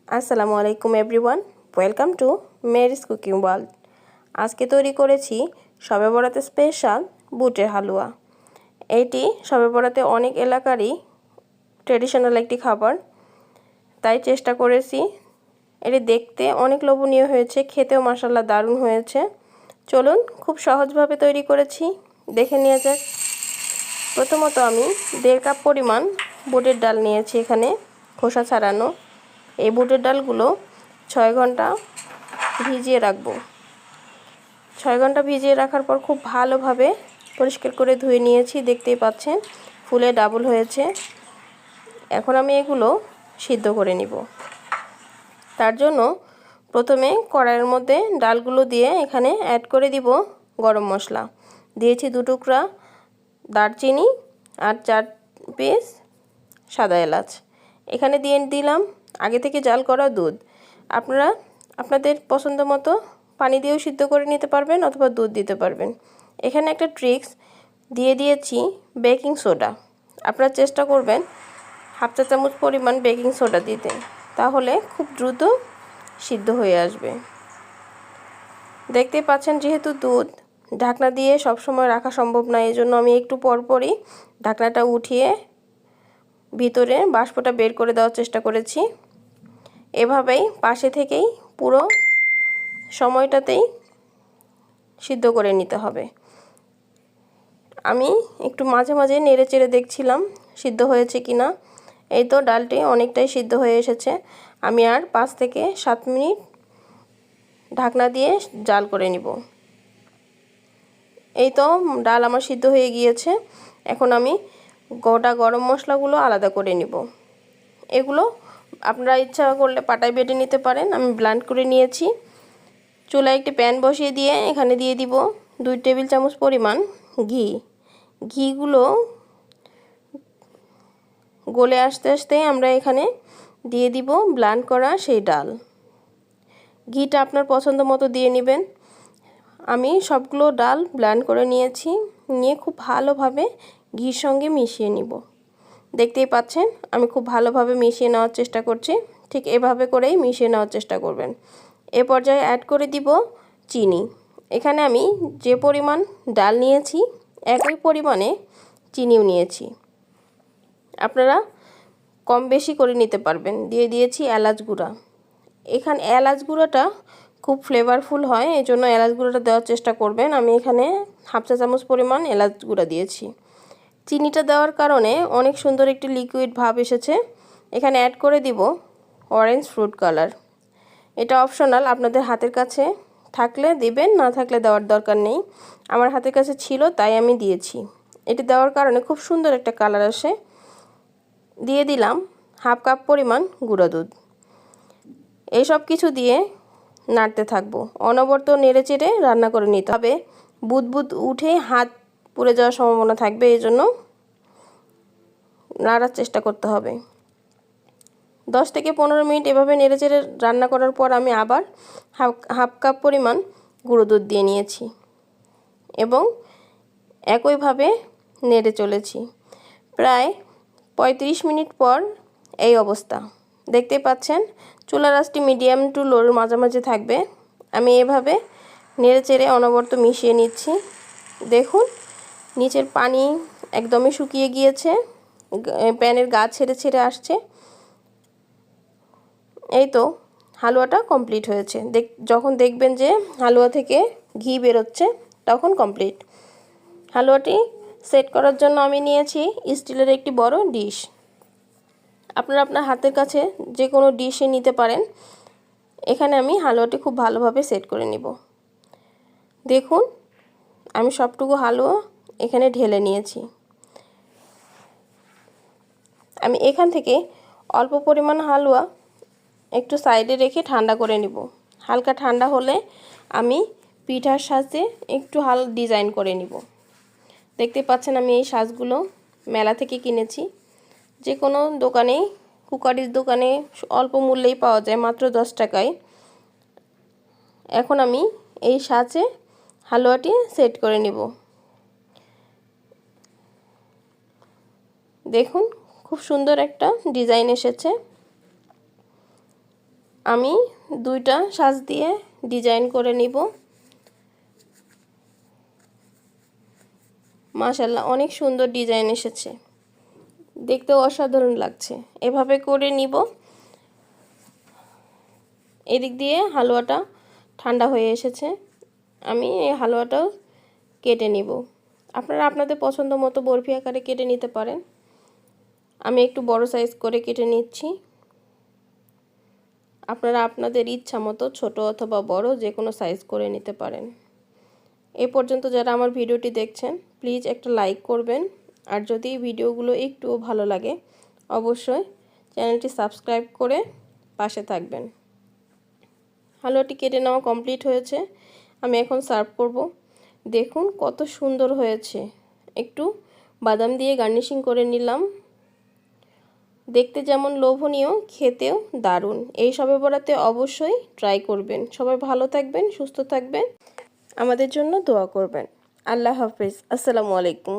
আসসালামু আলাইকুম everyone, welcome to Mary's cooking world. আজকে তৈরি করেছি শবে বরাতে স্পেশাল বুটের হালুয়া। এটি শবে বরাতে অনেক এলাকারই ট্রেডিশনাল একটি খাবার, তাই চেষ্টা করেছি। এটি দেখতে অনেক লোভনীয় হয়েছে, খেতেও মাশাআল্লাহ দারুণ হয়েছে। চলুন খুব সহজভাবে তৈরি করেছি, দেখে নেওয়া যাক। প্রথমত আমি 1.5 কাপ পরিমাণ বুটের ডাল নিয়েছি, এখানে খোসা ছাড়ানো। এই বুটের ডালগুলো 6 ঘন্টা ভিজিয়ে রাখবো। 6 ঘন্টা ভিজিয়ে রাখার পর খুব ভালোভাবে পরিষ্কার করে ধুয়ে নিয়েছি, দেখতেই পাচ্ছেন ফুলে ডাবল হয়েছে। এখন আমি এগুলো সিদ্ধ করে নিব। তার জন্য প্রথমে কড়াইয়ের মধ্যে ডালগুলো দিয়ে এখানে অ্যাড করে দিব গরম মশলা। দিয়েছি 2 টুকরা দারচিনি আর 4 পিস সাদা এলাচ। এখানে দিয়ে দিলাম আগে থেকে জাল করা দুধ। আপনারা আপনাদের পছন্দ মতো পানি দিয়েও সিদ্ধ করে নিতে পারবেন অথবা দুধ দিতে পারবেন। এখানে একটা ট্রিক্স দিয়ে দিয়েছি বেকিং সোডা। আপনারা চেষ্টা করবেন 1/2 চা চামচ পরিমাণ বেকিং সোডা দিতে, তাহলে খুব দ্রুত সিদ্ধ হয়ে আসবে। দেখতেই পাচ্ছেন যেহেতু দুধ ঢাকনা দিয়ে সবসময় রাখা সম্ভব না, এই জন্য আমি একটু পরপরই ঢাকনাটা উঠিয়ে ভিতরে বাষ্পটা বের করে দেওয়ার চেষ্টা করেছি। এভাবেই পাশে থেকেই পুরো সময়টাতেই সিদ্ধ করে নিতে হবে। আমি একটু মাঝে মাঝে নেড়ে চেড়ে দেখছিলাম সিদ্ধ হয়েছে কিনা। এই তো ডালটি অনেকটাই সিদ্ধ হয়ে এসেছে। আমি আর 5 থেকে 7 মিনিট ঢাকনা দিয়ে জাল করে নিব। এই তো ডাল আমার সিদ্ধ হয়ে গিয়েছে। এখন আমি গোটা গরম মশলাগুলো আলাদা করে নিব। এগুলো আপনারা ইচ্ছা করলে পাটায় বেটে নিতে পারেন, আমি ব্লেন্ড করে নিয়েছি। চুলায় একটি প্যান বসিয়ে দিয়ে এখানে দিয়ে দিব 2 টেবিল চামচ পরিমাণ ঘি। ঘিগুলো গলে আস্তে আস্তে আমরা এখানে দিয়ে দিব ব্লেন্ড করা সেই ডাল। ঘিটা আপনার পছন্দ মতো দিয়ে নেবেন। আমি সবগুলো ডাল ব্লেন্ড করে নিয়েছি, নিয়ে খুব ভালোভাবে ঘির সঙ্গে মিশিয়ে নিব। দেখতেই পাচ্ছেন আমি খুব ভালোভাবে মিশিয়ে নেওয়ার চেষ্টা করছি। ঠিক এভাবে করেই মিশিয়ে নেওয়ার চেষ্টা করবেন। এ পর্যায়ে অ্যাড করে দিব চিনি। এখানে আমি যে পরিমাণ ডাল নিয়েছি একই পরিমাণে চিনিও নিয়েছি, আপনারা কম বেশি করে নিতে পারবেন। দিয়ে দিয়েছি এলাচ গুঁড়া। এখানে এলাচ গুঁড়োটা খুব ফ্লেভারফুল হয়, এই জন্য এলাচ গুঁড়োটা দেওয়ার চেষ্টা করবেন। আমি এখানে 1/2 চা চামচ পরিমাণ এলাচ গুঁড়া দিয়েছি। চিনিটা দেওয়ার কারণে অনেক সুন্দর একটি লিকুইড ভাব এসেছে। এখানে অ্যাড করে দিব অরেঞ্জ ফ্রুট কালার। এটা অপশনাল, আপনাদের হাতের কাছে থাকলে দিবেন, না থাকলে দেওয়ার দরকার নেই। আমার হাতের কাছে ছিল তাই আমি দিয়েছি। এটি দেওয়ার কারণে খুব সুন্দর একটা কালার আসে। দিয়ে দিলাম 1/2 কাপ পরিমাণ গুঁড়ো দুধ। এই সব কিছু দিয়ে নাড়তে থাকবো, অনবরত নেড়ে চেড়ে রান্না করে নিতে হবে। বুদবুদ উঠে হাত পুড়ে যাওয়ার সম্ভাবনা থাকবে, এই জন্য নাড়ার চেষ্টা করতে হবে। 10 থেকে 15 মিনিট এভাবে নেড়ে চেড়ে রান্না করার পর আমি আবার 1/2 কাপ পরিমাণ গুঁড়ো দুধ দিয়ে নিয়েছি এবং একইভাবে নেড়ে চলেছি। প্রায় 35 মিনিট পর এই অবস্থা। দেখতে পাচ্ছেন চুলার আঁচটি মিডিয়াম টু লোর মাঝামাঝি থাকবে। আমি এভাবে নেড়ে চেড়ে অনবরত মিশিয়ে নিচ্ছি। দেখুন নিচের পানি একদমই শুকিয়ে গিয়েছে, প্যানের গা ছেড়ে ছেড়ে আসছে। এই তো হালুয়াটা কমপ্লিট হয়েছে। যখন দেখবেন যে হালুয়া থেকে ঘি বেরোচ্ছে তখন কমপ্লিট। হালুয়াটি সেট করার জন্য আমি নিয়েছি স্টিলের একটি বড় ডিশ। আপনারা আপনার হাতের কাছে যে কোনো ডিশে নিতে পারেন। এখানে আমি হালুয়াটি খুব ভালোভাবে সেট করে নিব। দেখুন আমি সবটুকু হালুয়া এখানে ঢেলে নিয়েছি। আমি এখান থেকে অল্প পরিমাণ হালুয়া একটু সাইডে রেখে ঠান্ডা করে নিব। হালকা ঠান্ডা হলে আমি পিঠার সাজে একটু ডিজাইন করে নিব। দেখতে পাচ্ছেন আমি এই সাজগুলো মেলা থেকে কিনেছি। যে কোনো দোকানেই, কুকারির দোকানে অল্প মূল্যেই পাওয়া যায়, মাত্র 10 টাকায়। এখন আমি এই সাজে হালুয়াটি সেট করে নিব। দেখুন খুব সুন্দর একটা ডিজাইন এসেছে। আমি দুইটা সাজ দিয়ে ডিজাইন করে নিব। মাশাআল্লাহ, অনেক সুন্দর ডিজাইন এসেছে, দেখতেও অসাধারণ লাগছে। এভাবে করে নিব। এদিক দিয়ে হালুয়াটা ঠান্ডা হয়ে এসেছে, আমি এই হালুয়াটাও কেটে নিব। আপনারা আপনাদের পছন্দ মতো বরফি আকারে কেটে নিতে পারেন। আমি একটু বড় সাইজ করে কেটে নিচ্ছি। আপনারা আপনাদের ইচ্ছা মতো ছোট অথবা বড় যে কোনো সাইজ করে নিতে পারেন। এই পর্যন্ত যারা আমার ভিডিওটি দেখছেন প্লিজ একটা লাইক করবেন, আর যদি ভিডিওগুলো একটুও ভালো লাগে অবশ্যই চ্যানেলটি সাবস্ক্রাইব করে পাশে থাকবেন। হালুয়াটি কেটে নেওয়া কমপ্লিট হয়েছে, আমি এখন সার্ভ করব। দেখুন কত সুন্দর হয়েছে, একটু বাদাম দিয়ে গার্নিশিং করে নিলাম। দেখতে যেমন লোভনীয়, খেতেও দারুণ। এই শবে বরাতে অবশ্যই ট্রাই করবেন। সবাই ভালো থাকবেন, সুস্থ থাকবেন, আমাদের জন্য দোয়া করবেন। আল্লাহ হাফেজ, আসসালামু আলাইকুম।